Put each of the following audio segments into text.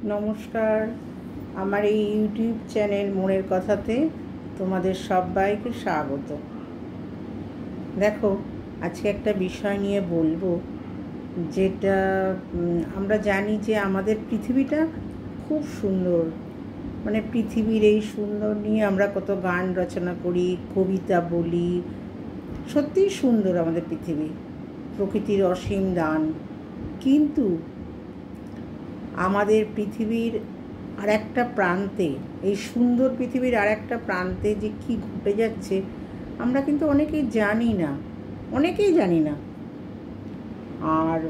নমস্কার। আমার এই ইউটিউব চ্যানেল মনের কথাতে তোমাদের সবাইকে স্বাগত। দেখো, আজকে একটা বিষয় নিয়ে বলবো, যেটা আমরা জানি যে আমাদের পৃথিবীটা খুব সুন্দর। মানে পৃথিবীর এই সুন্দর নিয়ে আমরা কত গান রচনা করি, কবিতা বলি। সত্যিই সুন্দর আমাদের পৃথিবী, প্রকৃতির অসীম দান। কিন্তু আমাদের পৃথিবীর আর একটা প্রান্তে, এই সুন্দর পৃথিবীর আর একটা প্রান্তে যে কী ঘটে যাচ্ছে আমরা কিন্তু অনেকেই জানি না। আর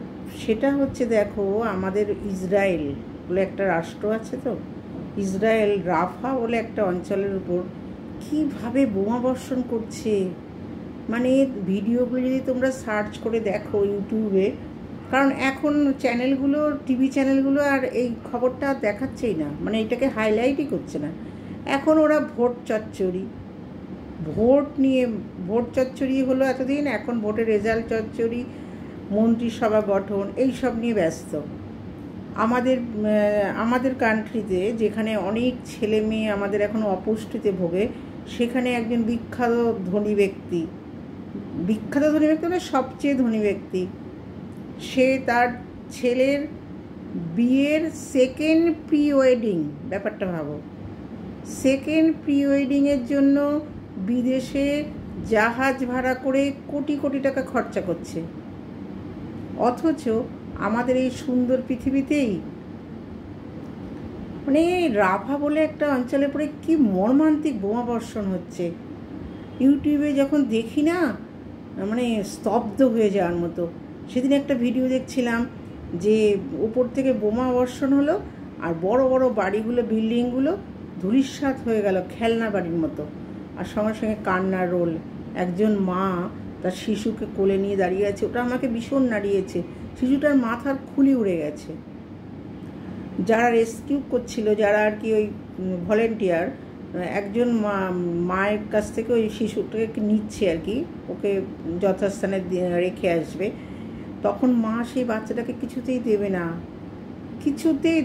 সেটা হচ্ছে, দেখো, আমাদের ইসরায়েল বলে একটা রাষ্ট্র আছে, তো ইসরায়েল রাফা বলে একটা অঞ্চলের উপর কীভাবে বোমাবর্ষণ করছে। মানে ভিডিওগুলো যদি তোমরা সার্চ করে দেখো ইউটিউবে, কারণ এখন চ্যানেলগুলো, টিভি চ্যানেলগুলো আর এই খবরটা দেখাচ্ছেই না, মানে এটাকে হাইলাইটই করছে না। এখন ওরা ভোট চচ্চড়ি হলো এতদিন, এখন ভোটের রেজাল্ট চচ্চড়ি, মন্ত্রিসভা গঠন, এই সব নিয়ে ব্যস্ত। আমাদের কান্ট্রিতে যেখানে অনেক ছেলে মেয়ে আমাদের এখন অপুষ্টিতে ভোগে, সেখানে একজন বিখ্যাত ধনী ব্যক্তি মানে সবচেয়ে ধনী ব্যক্তি, সে তার ছেলের বিয়ের সেকেন্ড প্রি ওয়েডিং, ব্যাপারটা ভাবো, সেকেন্ড প্রি ওয়েডিংয়ের জন্য বিদেশে জাহাজ ভাড়া করে কোটি কোটি টাকা খরচা করছে। অথচ আমাদের এই সুন্দর পৃথিবীতেই, মানে রাফা বলে একটা অঞ্চলে পরে কি মর্মান্তিক বোমাবর্ষণ হচ্ছে। ইউটিউবে যখন দেখি না, মানে স্তব্ধ হয়ে যাওয়ার মতো। সেদিন একটা ভিডিও দেখছিলাম যে উপর থেকে বোমা বর্ষণ হলো, আর বড় বড় বাড়িগুলো, বিল্ডিংগুলো ধূলিসাৎ হয়ে গেল, খেলনা বাড়ির মতো। আর সঙ্গে সঙ্গে কান্নার রোল। একজন মা তার শিশুকে কোলে নিয়ে দাঁড়িয়ে আছে, ওটা আমাকে ভীষণ নাড়িয়েছে। শিশুটার মাথার খুলি উড়ে গেছে। যারা রেস্কিউ করছিল, যারা আর কি ওই ভলেন্টিয়ার, একজন মায়ের কাছ থেকে ওই শিশুটাকে নিচ্ছে আর কি, ওকে যথাস্থানে রেখে আসবে। তখন মা সেই বাচ্চাটাকে কিছুতেই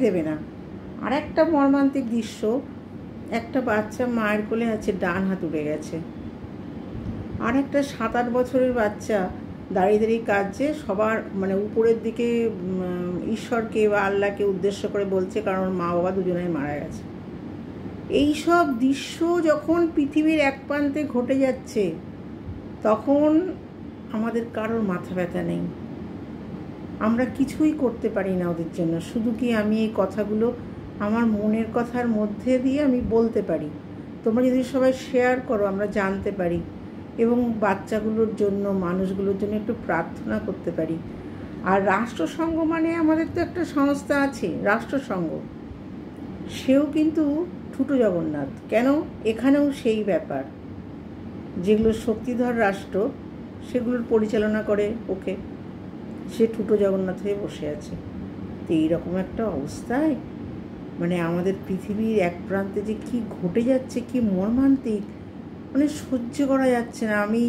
দেবে না। আর একটা মর্মান্তিক দৃশ্য, একটা বাচ্চা মায়ের কোলে আছে, ডান হাত উড়ে গেছে। আর একটা 7-8 বছরের বাচ্চা দাঁড়িয়ে দাঁড়িয়ে কাঁদছে, সবার মানে উপরের দিকে ঈশ্বরকে বা আল্লাহকে উদ্দেশ্য করে বলছে, কারণ মা বাবা দুজনেই মারা গেছে। এই সব দৃশ্য যখন পৃথিবীর এক প্রান্তে ঘটে যাচ্ছে, তখন আমাদের কারোর মাথা ব্যথা নেই, আমরা কিছুই করতে পারি না ওদের জন্য। শুধু কি আমি এই কথাগুলো আমার মনের কথার মধ্যে দিয়ে আমি বলতে পারি, তোমরা যদি সবাই শেয়ার করো আমরা জানতে পারি, এবং বাচ্চাগুলোর জন্য, মানুষগুলোর জন্য একটু প্রার্থনা করতে পারি। আর রাষ্ট্রসংঘ, মানে আমাদের তো একটা সংস্থা আছে রাষ্ট্রসংঘ, সেও কিন্তু ঠুটো জগন্নাথ। কেন? এখানেও সেই ব্যাপার, যেগুলো শক্তিধর রাষ্ট্র সেগুলোর পরিচালনা করে ওকে, সে ঠুটো জগন্নাথ হয়ে বসে আছে। তো এইরকম একটা অবস্থায়, মানে আমাদের পৃথিবীর এক প্রান্তে যে কি ঘটে যাচ্ছে, কি মর্মান্তিক, মানে সহ্য করা যাচ্ছে না। আমি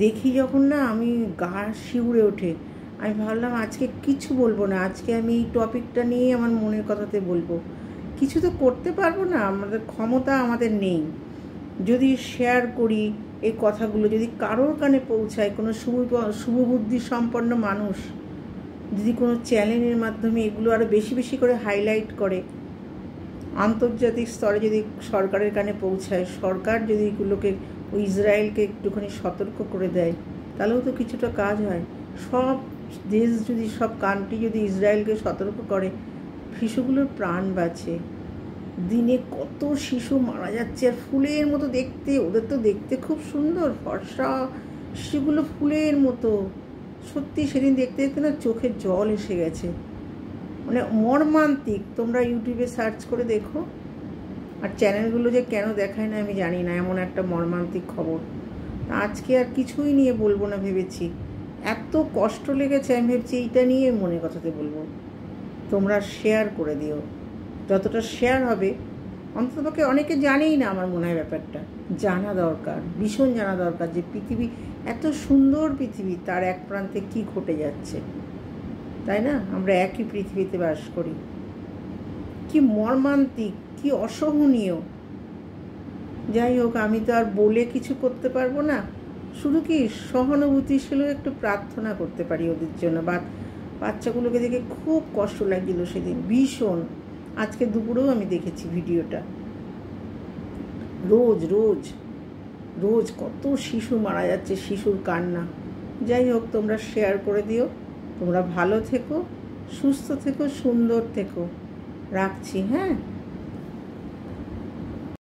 দেখি যখন না, আমি গা শিউরে ওঠে। আমি ভাবলাম আজকে কিছু বলবো না, আজকে আমি এই টপিকটা নিয়ে আমার মনের কথাতে বলবো। কিছু তো করতে পারবো না, আমাদের ক্ষমতা আমাদের নেই। যদি শেয়ার করি এই কথাগুলো, যদি কারোর কানে পৌঁছায়, কোনো শুভবুদ্ধি সম্পন্ন মানুষ যদি কোনো চ্যানেলের মাধ্যমে এগুলো আরও বেশি বেশি করে হাইলাইট করে, আন্তর্জাতিক স্তরে যদি সরকারের কানে পৌঁছায়, সরকার যদি এগুলোকে, ওই ইসরায়েলকে একটুখানি সতর্ক করে দেয়, তাহলেও তো কিছুটা কাজ হয়। সব দেশ যদি, সব কান্ট্রি যদি ইসরায়েলকে সতর্ক করে, শিশুগুলোর প্রাণ বাঁচে। দিনে কত শিশু মারা যাচ্ছে, আর ফুলের মতো দেখতে, ওদের তো দেখতে খুব সুন্দর, ফর্সা শিশুগুলো ফুলের মতো। সত্যি সেদিন দেখতে দেখতে না চোখে জল এসে গেছে, মানে মর্মান্তিক। তোমরা ইউটিউবে সার্চ করে দেখো। আর চ্যানেলগুলো যে কেন দেখায় না আমি জানি না, এমন একটা মর্মান্তিক খবর। আজকে আর কিছুই নিয়ে বলবো না ভেবেছি, এত কষ্ট লেগেছে, আমি ভেবেছি এইটা নিয়ে মনে কথাতে বলবো। তোমরা শেয়ার করে দিও, যতটা শেয়ার হবে, অন্ততপক্ষে অনেকে জানেই না, আমার মনে হয় ব্যাপারটা জানা দরকার, ভীষণ জানা দরকার, যে পৃথিবী এত সুন্দর পৃথিবী, তার এক প্রান্তে কি ঘটে যাচ্ছে, তাই না? আমরা একই পৃথিবীতে বাস করি। কি মর্মান্তিক, কি অসহনীয়। যাই হোক, আমি তো আর বলে কিছু করতে পারবো না, শুধু কি সহানুভূতিশীল একটু প্রার্থনা করতে পারি ওদের জন্য। বাচ্চাগুলোকে দেখে খুব কষ্ট লাগছিল সেদিন, ভীষণ। আজকে দুপুরেও আমি দেখেছি ভিডিওটা। রোজ রোজ রোজ কত শিশু মারা যাচ্ছে, শিশুর কান্না। যাই হোক, তোমরা শেয়ার করে দিও। তোমরা ভালো থেকো, সুস্থ থেকো, সুন্দর থেকো। রাখছি, হ্যাঁ।